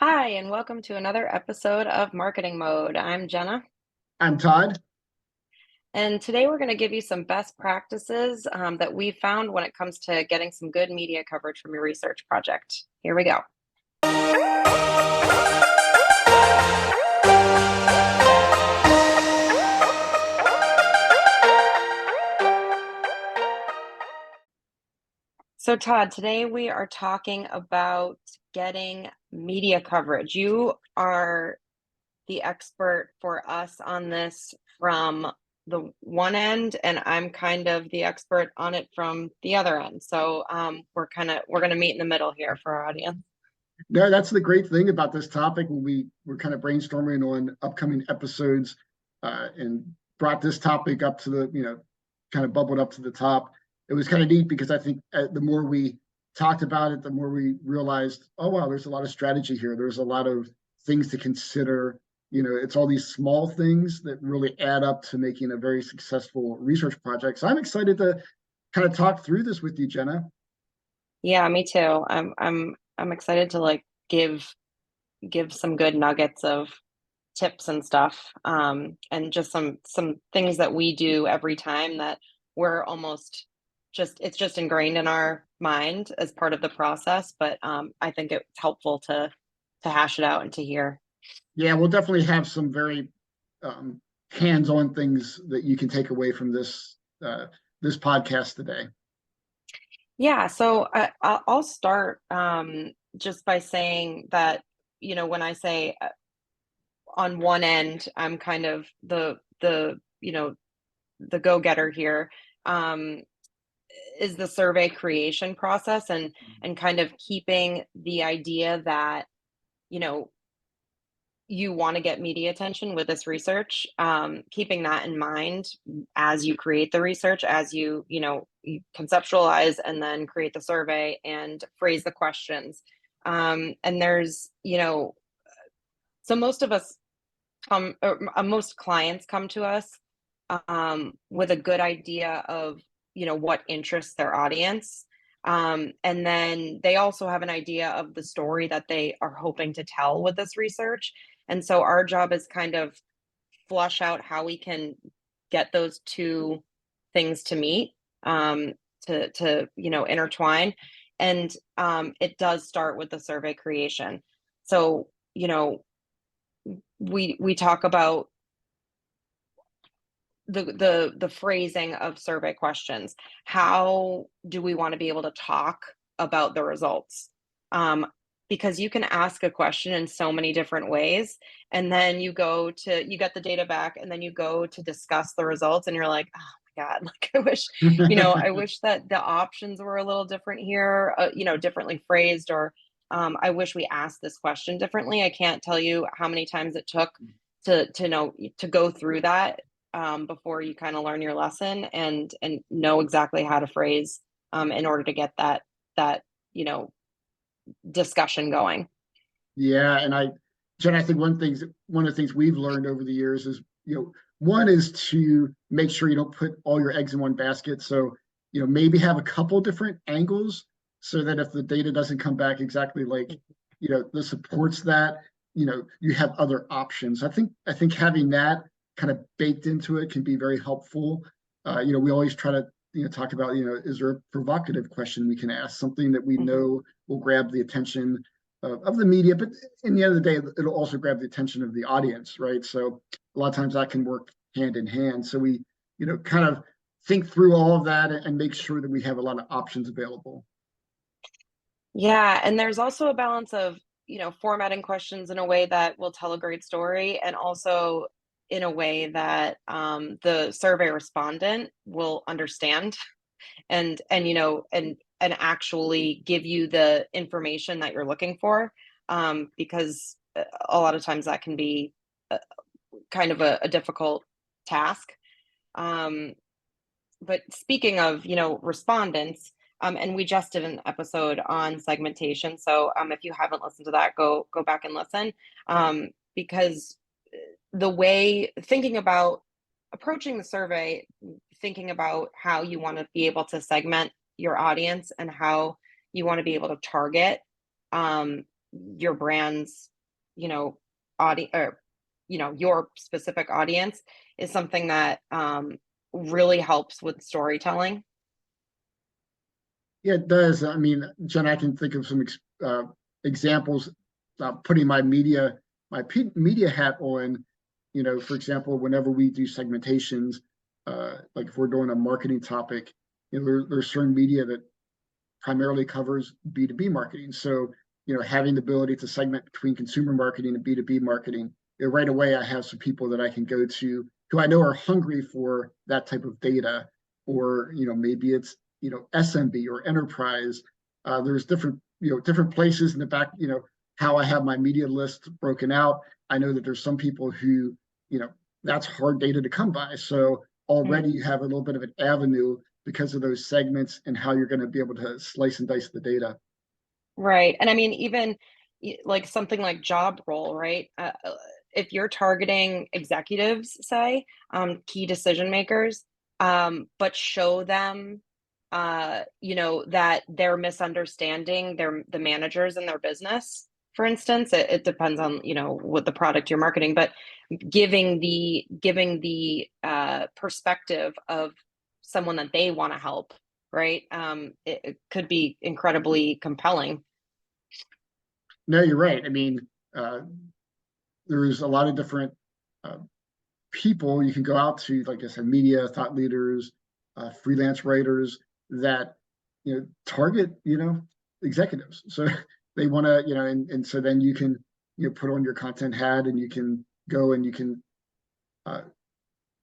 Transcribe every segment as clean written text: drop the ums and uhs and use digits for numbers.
Hi, and welcome to another episode of Marketing Mode. I'm Jenna, I'm Todd. and today we're going to give you some best practices that we found when it comes to getting some good media coverage from your research project. Here we go. So, Todd, today we are talking about getting media coverage. You are the expert for us on this from the one end, and I'm kind of the expert on it from the other end. So we're gonna meet in the middle here for our audience. No, that's the great thing about this topic when we were kind of brainstorming on upcoming episodes and brought this topic up to kind of bubbled up to the top. It was kind of neat because I think the more we talked about it, the more we realized, oh, wow, there's a lot of strategy here. There's a lot of things to consider. It's all these small things that really add up to making a very successful research project. So I'm excited to kind of talk through this with you, Jenna. Yeah, me too. I'm excited to like give some good nuggets of tips and stuff, and just some things that we do every time that we're almost just it's just ingrained in our mind as part of the process. But I think it's helpful to hash it out and to hear. Yeah, we'll definitely have some very um, hands-on things that you can take away from this podcast today. Yeah, so I'll start just by saying that, when I say on one end, I'm kind of the go-getter here, um, is the survey creation process and kind of keeping the idea that, you know, you want to get media attention with this research, keeping that in mind as you create the research, as you conceptualize and then create the survey and phrase the questions. And there's, so most of us most clients come to us with a good idea of, what interests their audience. And then they also have an idea of the story that they are hoping to tell with this research. And so our job is kind of flush out how we can get those two things to meet, to intertwine. And it does start with the survey creation. So, we talk about the phrasing of survey questions. How do we want to be able to talk about the results? Um, because you can ask a question in so many different ways, and then you get the data back, and then you go to discuss the results, and you're like, oh my god, like I wish that the options were a little different here, differently phrased, or I wish we asked this question differently. I can't tell you how many times it took to go through that, before you kind of learn your lesson and know exactly how to phrase, in order to get that you know discussion going. Yeah, and Jen, I think one of the things we've learned over the years is, one is to make sure you don't put all your eggs in one basket. So, maybe have a couple different angles so that if the data doesn't come back exactly like, this supports that, you have other options. I think having that kind of baked into it can be very helpful. We always try to, talk about, is there a provocative question we can ask, something that we Hmm. know will grab the attention of the media, but in the end of the day, it'll also grab the attention of the audience, right? So a lot of times that can work hand in hand. So we, kind of think through all of that and make sure that we have a lot of options available. Yeah, and there's also a balance of, formatting questions in a way that will tell a great story, and also in a way that, the survey respondent will understand and actually give you the information that you're looking for, because a lot of times that can be kind of a difficult task. Um, but speaking of, respondents, and we just did an episode on segmentation. So if you haven't listened to that, go back and listen. Because the way thinking about approaching the survey, thinking about how you want to be able to segment your audience and how you want to be able to target. your brand's, you know, audience, or, your specific audience, is something that really helps with storytelling. Yeah, it does. I mean, Jen, I can think of some examples. Putting my media hat on, for example, whenever we do segmentations, like if we're doing a marketing topic, there's certain media that primarily covers B2B marketing. So, having the ability to segment between consumer marketing and B2B marketing, right away I have some people that I can go to who I know are hungry for that type of data, or maybe it's SMB or enterprise. There's different places in the back. How I have my media list broken out. I know that there's some people who that's hard data to come by. So Mm. already you have a little bit of an avenue because of those segments and how you're going to be able to slice and dice the data. Right. And I mean, even like something like job role, right? If you're targeting executives, say, key decision makers, but show them, that they're misunderstanding the managers in their business, for instance. It depends on, what the product you're marketing, but giving the perspective of someone that they want to help, right? It could be incredibly compelling. No, you're right. I mean, uh, there's a lot of different uh, people you can go out to, like I said, media, thought leaders, freelance writers that target executives. So they want to and so then you can put on your content hat and you can go and you can uh,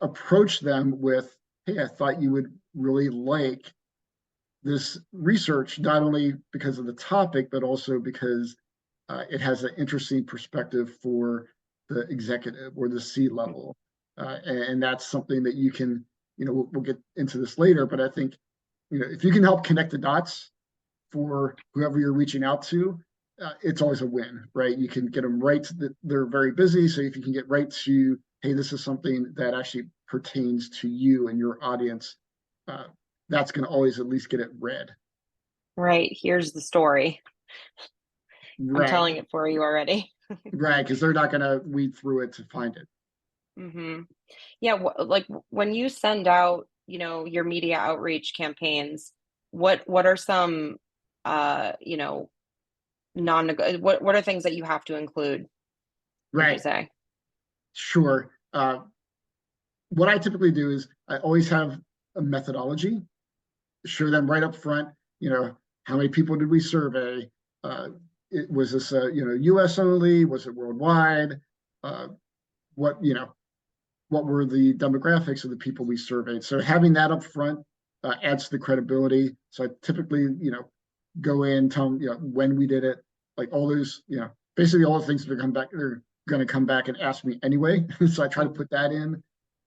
approach them with, hey, I thought you would really like this research, not only because of the topic, but also because it has an interesting perspective for the executive or the C level. And that's something that you can, we'll get into this later, but I think, if you can help connect the dots for whoever you're reaching out to, it's always a win, right? You can get them right to they're very busy. So if you can get right to, hey, this is something that actually pertains to you and your audience, uh, that's going to always at least get it read. Right. Here's the story. I'm Right, telling it for you already. right, because they're not going to weed through it to find it. Hmm. Yeah. Like when you send out, your media outreach campaigns, what are some, non what are things that you have to include, would you Right, say? sure. What I typically do is I always have a methodology, show them right up front, how many people did we survey? Uh, was this, US only? Was it worldwide? Uh, what, what were the demographics of the people we surveyed? So having that up front adds to the credibility. So I typically, go in, tell them, when we did it, like all those, basically all the things that are come back, they're going to come back and ask me anyway. So I try to put that in.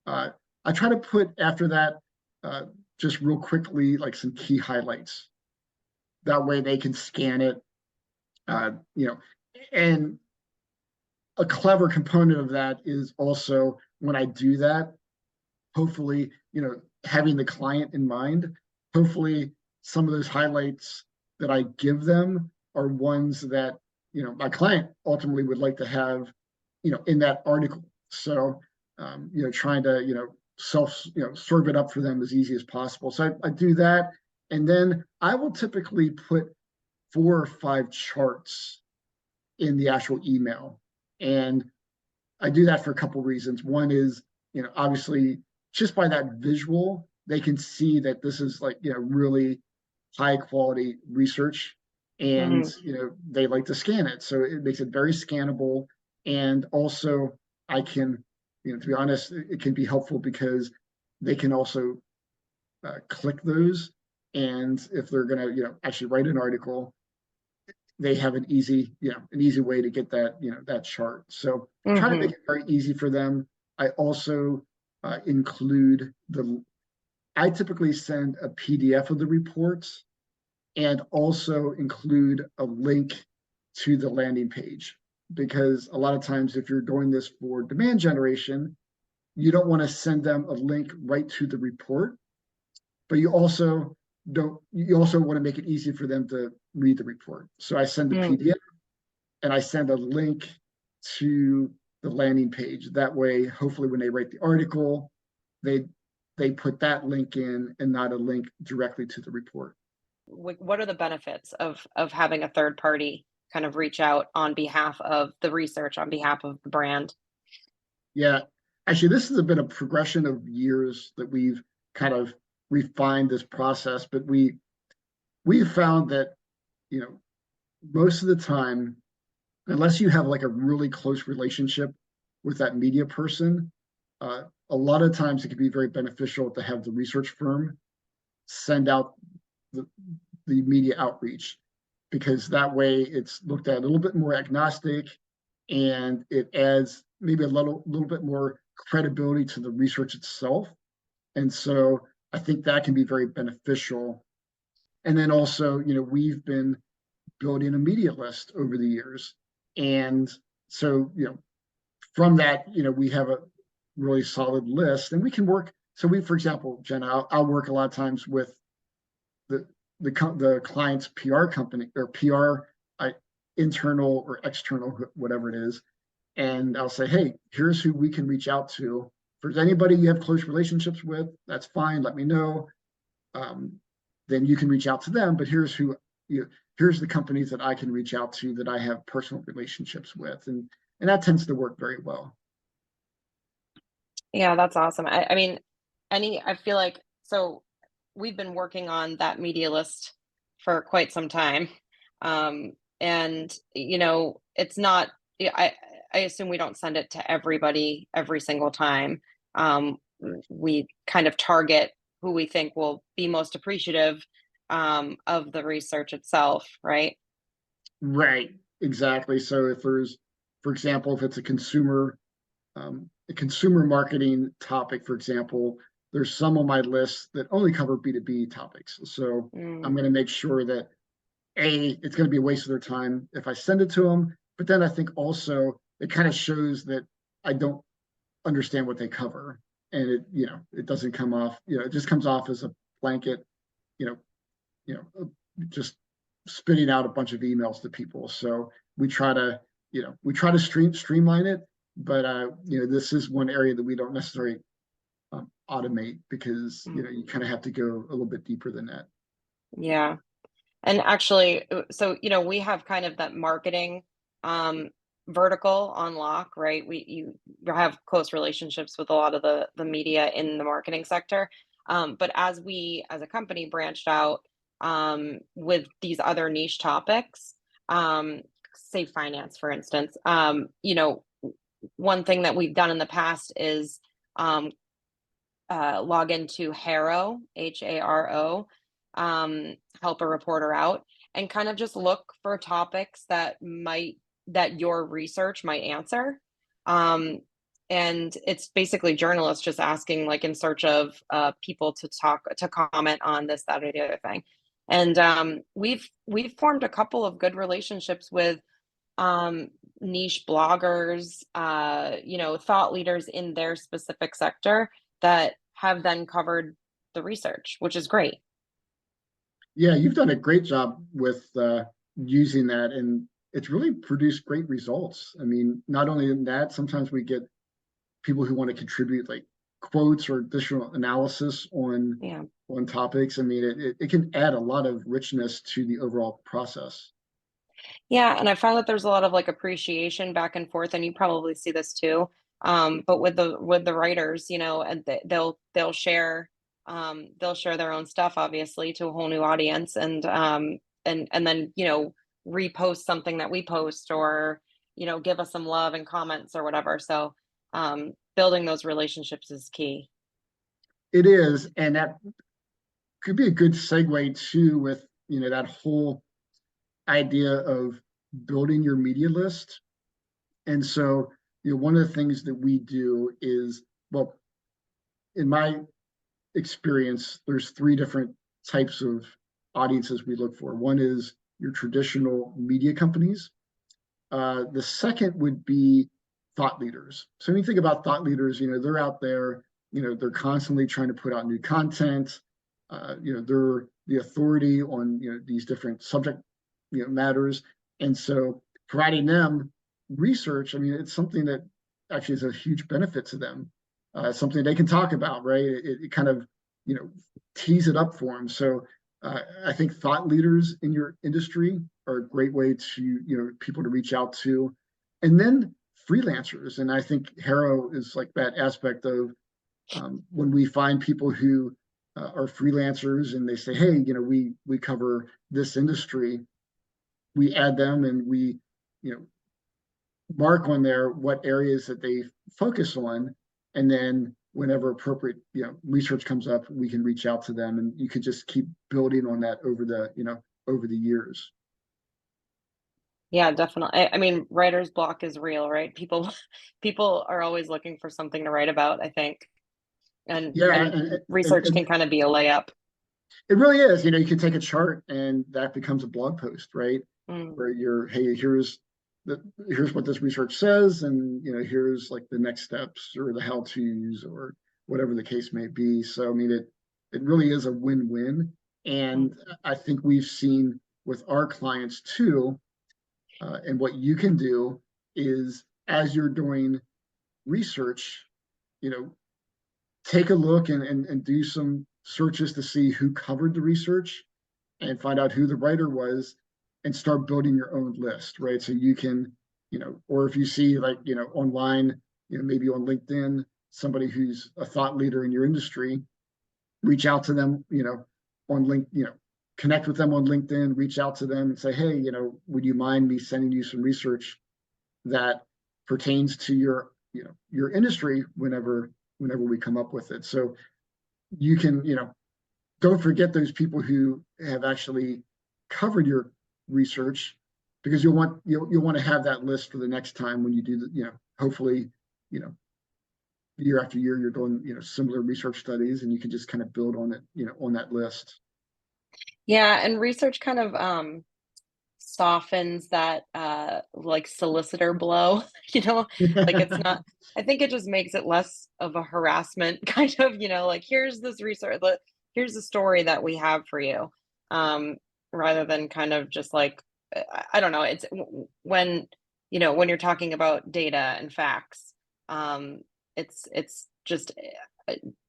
Uh, I try to put after that, uh, just real quickly, like some key highlights. That way they can scan it, uh, you know, and a clever component of that is also when I do that, hopefully, having the client in mind, hopefully some of those highlights that I give them are ones that, my client ultimately would like to have, in that article. So, trying to, serve it up for them as easy as possible. So I do that. And then I will typically put 4 or 5 charts in the actual email. And I do that for a couple reasons. One is, obviously just by that visual, they can see that this is like, really high quality research and, Hmm. they like to scan it. So it makes it very scannable. And also I can, to be honest, it can be helpful because they can also click those. And if they're going to, actually write an article, they have an easy way to get that, that chart. So try to make Hmm. it very easy for them. I also include I typically send a PDF of the reports and also include a link to the landing page. Because a lot of times, if you're doing this for demand generation, you don't want to send them a link right to the report, but you also want to make it easy for them to read the report. So I send the Mm. PDF and I send a link to the landing page. That way, hopefully when they write the article, they put that link in and not a link directly to the report. What are the benefits of having a third party kind of reach out on behalf of the research, on behalf of the brand? Yeah, actually, this has been a progression of years that we've kind of refined this process, but we've found that, you know, most of the time, unless you have like a really close relationship with that media person, a lot of times it can be very beneficial to have the research firm send out the, the media outreach, because that way it's looked at a little bit more agnostic, and it adds maybe a little bit more credibility to the research itself. And so I think that can be very beneficial. And then also, we've been building a media list over the years. And so, from that, we have a really solid list, and we can work. So for example, Jenna, I'll work a lot of times with the client's PR company or PR, internal or external, whatever it is. And I'll say, hey, here's who we can reach out to. If there's anybody you have close relationships with, that's fine. Let me know. Then you can reach out to them. But here's the companies that I can reach out to that I have personal relationships with, and that tends to work very well. Yeah, that's awesome. I mean, I feel like so we've been working on that media list for quite some time. And it's not yeah, I assume we don't send it to everybody every single time. We kind of target who we think will be most appreciative of the research itself, right? Right, exactly. So if there's, for example, if it's a consumer marketing topic, for example, there's some on my list that only cover B2B topics. So I'm Mm, going to make sure that it's going to be a waste of their time if I send it to them. But then I think also it kind of shows that I don't understand what they cover, and it doesn't come off, it just comes off as a blanket, you know, just spitting out a bunch of emails to people. So we try to streamline it, but this is one area that we don't necessarily automate, because mm, you kind of have to go a little bit deeper than that. yeah. And actually, so we have kind of that marketing vertical on lock, right? You have close relationships with a lot of the media in the marketing sector. But as we as a company branched out with these other niche topics, say finance, for instance, one thing that we've done in the past is um, log into Haro, help a reporter out, and kind of just look for topics that your research might answer. Um, and it's basically journalists just asking, like, in search of people to comment on this, that, or the other thing. And we've formed a couple of good relationships with um, niche bloggers, thought leaders in their specific sector that have then covered the research, which is great. Yeah, you've done a great job with using that, and it's really produced great results. I mean, not only in that, sometimes we get people who want to contribute like quotes or additional analysis Yeah. on topics. I mean, it can add a lot of richness to the overall process. Yeah, and I found that there's a lot of like appreciation back and forth, and you probably see this too. But with the writers, and they'll share their own stuff, obviously, to a whole new audience, and then repost something that we post, or give us some love and comments or whatever. So building those relationships is key. It is, and that could be a good segue too, with that whole idea of building your media list. And so, one of the things that we do is, well, in my experience, there's three different types of audiences we look for. One is your traditional media companies. The second would be thought leaders. So when you think about thought leaders, they're out there, they're constantly trying to put out new content. They're the authority on these different subject matters. And so providing them research, I mean, it's something that actually is a huge benefit to them. Something they can talk about, right? It kind of, tees it up for them. So I think thought leaders in your industry are a great way to, people to reach out to. And then freelancers. And I think Harrow is like that aspect of when we find people who are freelancers and they say, hey, we cover this industry, we add them and we, mark on there what areas that they focus on, and then whenever appropriate, research comes up, we can reach out to them, and you could just keep building on that over the years. Yeah, definitely. I mean, writer's block is real, right? People people are always looking for something to write about, I think. Yeah, And research can kind of be a layup. it really is. You can take a chart and that becomes a blog post, right? Mm. Where hey, here's what this research says, and here's like the next steps or the how to's or whatever the case may be. So I mean, it really is a win-win, and Mm. I think we've seen with our clients too. And what you can do is, as you're doing research, you know, take a look and do some searches to see who covered the research and find out who the writer was and start building your own list, right? So you can, or if you see like, online, maybe on LinkedIn, somebody who's a thought leader in your industry, reach out to them, on connect with them on LinkedIn, reach out to them and say, hey, would you mind me sending you some research that pertains to your industry whenever we come up with it. So you can, don't forget those people who have actually covered your research, because you'll want to have that list for the next time when you do hopefully, you know, year after year you're doing, similar research studies, and you can just kind of build on it, on that list. Yeah, and research kind of softens that like solicitor blow, you know, like it's not, I think it just makes it less of a harassment kind of, like here's this research, here's the story that we have for you. Rather than kind of just like I don't know, it's when when you're talking about data and facts, it's just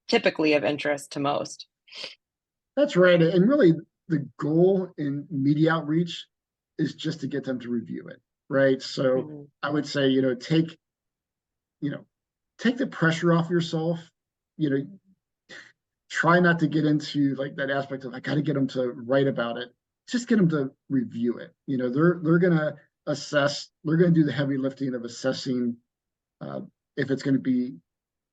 typically of interest to most. That's right. And really, the goal in media outreach is just to get them to review it, right? So Mhm. I would say, you know, take the pressure off yourself. You know, try not to get into like that aspect of I got to get them to write about it. Just get them to review it. They're gonna assess. They're gonna do the heavy lifting of assessing uh, if it's going to be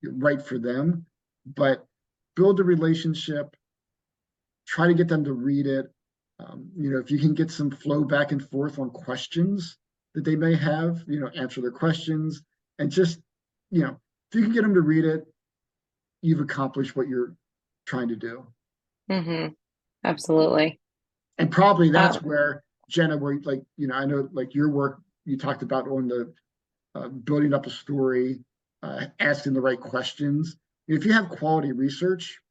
right for them. But build a relationship. Try to get them to read it. If you can get some flow back and forth on questions that they may have, answer their questions, and just, if you can get them to read it, you've accomplished what you're trying to do. Mhm. Absolutely. And probably Uh, that's where Jenna, where like, I know like your work you talked about on the building up a story, asking the right questions. If you have quality research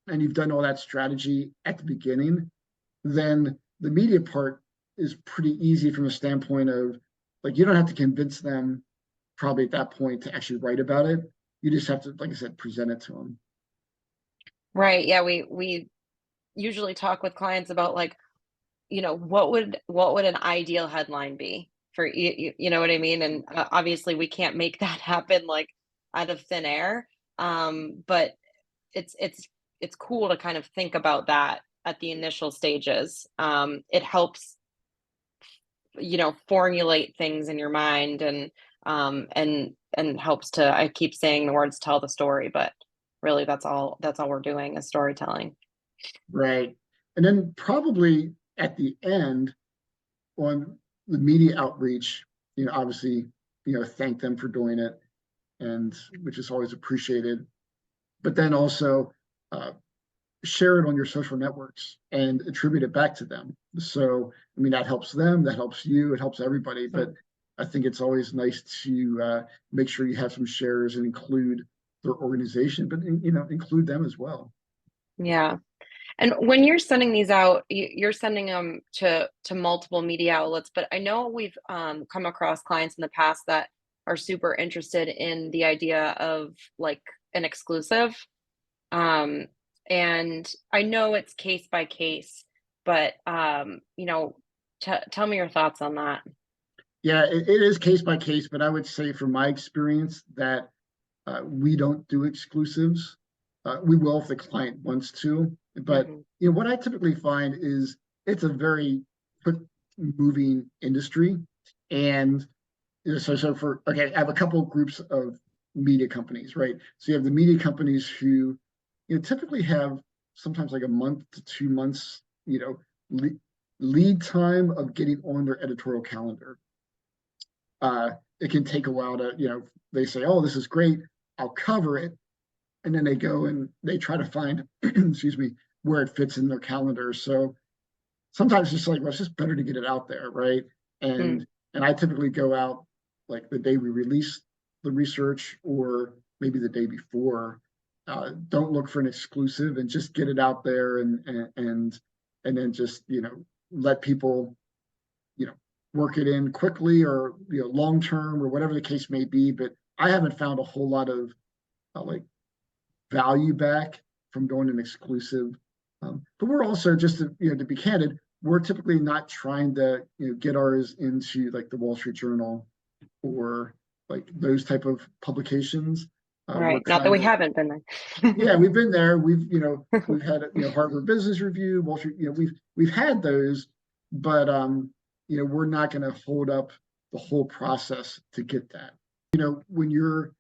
and you've done all that strategy at the beginning, then the media part is pretty easy from a standpoint of like you don't have to convince them probably at that point to actually write about it. You just have to, like I said, present it to them. right. Yeah, we usually talk with clients about like, what would an ideal headline be for you know what I mean? And obviously we can't make that happen like out of thin air. But it's cool to kind of think about that at the initial stages. It helps, formulate things in your mind and helps to I keep saying the words tell the story, but really that's all we're doing is storytelling. Right. And then probably at the end on the media outreach, obviously, thank them for doing it, and which is always appreciated. But then also uh, share it on your social networks and attribute it back to them. So, I mean, that helps them, that helps you, it helps everybody. But Mm. I think it's always nice to make sure you have some shares and include their organization, but include them as well. Yeah. And when you're sending these out, you're sending them to multiple media outlets, but I know we've come across clients in the past that are super interested in the idea of like an exclusive. Um, and I know it's case by case, but tell me your thoughts on that. Yeah, it is case by case, but I would say from my experience that we don't do exclusives. We will if the client wants to, but Hmm. what I typically find is it's a very quick moving industry, and so for okay, I have a couple of groups of media companies, right? So you have the media companies who typically have sometimes like a month to 2 months, le lead time of getting on their editorial calendar. It can take a while to, they say, oh, this is great, I'll cover it. And then they go and they try to find, excuse me, where it fits in their calendar. So sometimes it's like, well, it's just better to get it out there, right? Mm, And I typically go out like the day we release the research or maybe the day before. Don't look for an exclusive and just get it out there and then just let people you know work it in quickly or long term or whatever the case may be. But I haven't found a whole lot of like value back from going an exclusive. But we're also just to be candid, we're typically not trying to get ours into like the Wall Street Journal or like those type of publications. We're right. Not that trying we to haven't been there. yeah, we've been there. We've had Harvard Business Review, Wall Street. We've had those, but we're not going to hold up the whole process to get that. When you're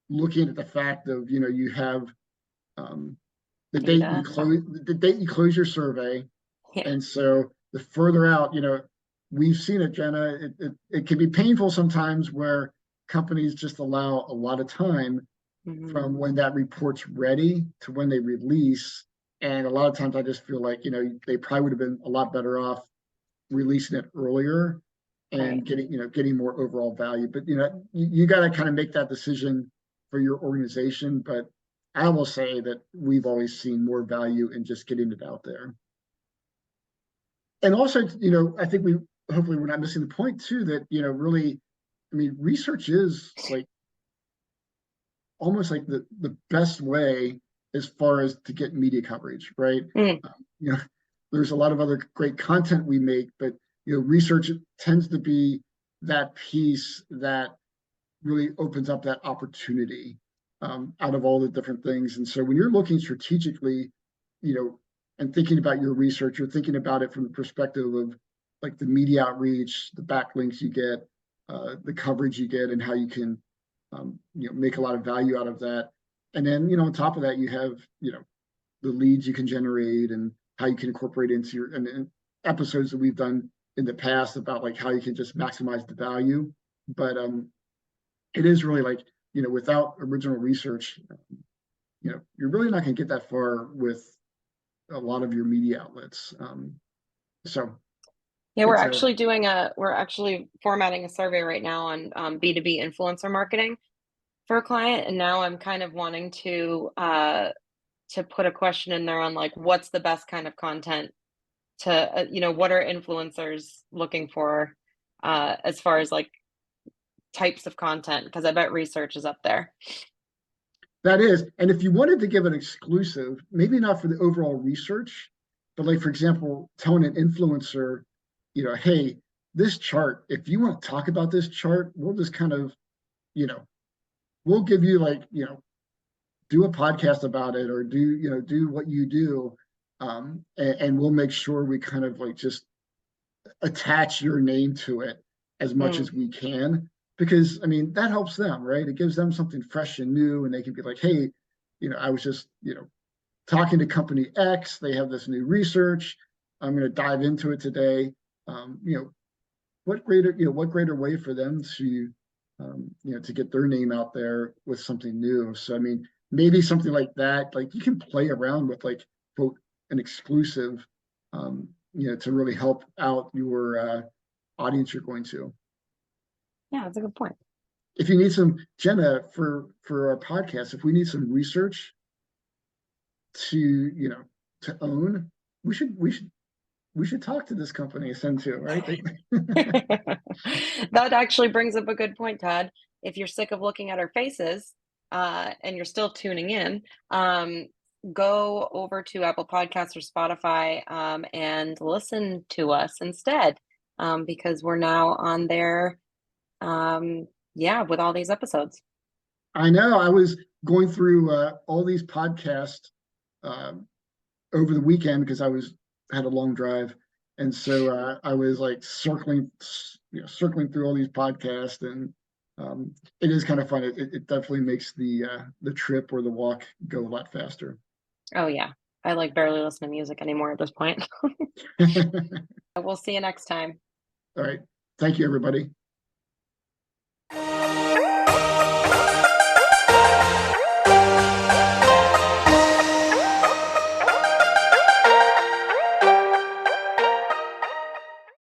looking at the fact of you have um, Data. the date you close your survey, Yeah. and so the further out, we've seen it, Jenna. It can be painful sometimes where companies just allow a lot of time Hmm. from when that report's ready to when they release. And a lot of times I just feel like, they probably would have been a lot better off releasing it earlier Right. and getting more overall value. But, you got to kind of make that decision for your organization. But I will say that we've always seen more value in just getting it out there. And also, I think hopefully we're not missing the point too, that, really, I mean, research is like almost like the best way as far as to get media coverage, right? Mm, Um, you know, there's a lot of other great content we make, but research tends to be that piece that really opens up that opportunity out of all the different things. And so when you're looking strategically, and thinking about your research, you're thinking about it from the perspective of like the media outreach, the backlinks you get, the coverage you get, and how you can make a lot of value out of that. And then, on top of that, you have, the leads you can generate and how you can incorporate into and episodes that we've done in the past about like how you can just maximize the value. But it is really like, without original research, you're really not going to get that far with a lot of your media outlets. So yeah, it's a we're actually formatting a survey right now on B2B influencer marketing for a client, and now I'm kind of wanting to put a question in there on like what's the best kind of content to what are influencers looking for as far as like types of content, because I bet research is up there. That is, and if you wanted to give an exclusive, maybe not for the overall research, but like for example, telling an influencer, hey, this chart, if you want to talk about this chart, we'll just kind of, you know, we'll give you like, do a podcast about it or do what you do. And we'll make sure we kind of like just attach your name to it as much Mm, as we can because I mean that helps them, right? It gives them something fresh and new, and they can be like, hey, I was just talking to company X. They have this new research. I'm going to dive into it today. What greater way for them to to get their name out there with something new. So I mean, maybe something like that. Like you can play around with like quote an exclusive, to really help out your audience you're going to. yeah, that's a good point. If you need some Jenna for our podcast, if we need some research to to own, we should talk to this company, Sentio, right? That actually brings up a good point, Todd. If you're sick of looking at our faces, and you're still tuning in, go over to Apple Podcasts or Spotify, and listen to us instead, because we're now on there, yeah, with all these episodes. I know. I was going through all these podcasts over the weekend because had a long drive, and so I was like circling through all these podcasts, and it is kind of fun. It definitely makes the trip or the walk go a lot faster. Oh yeah, I like barely listen to music anymore at this point. All We'll see you next time. right. Thank you, everybody.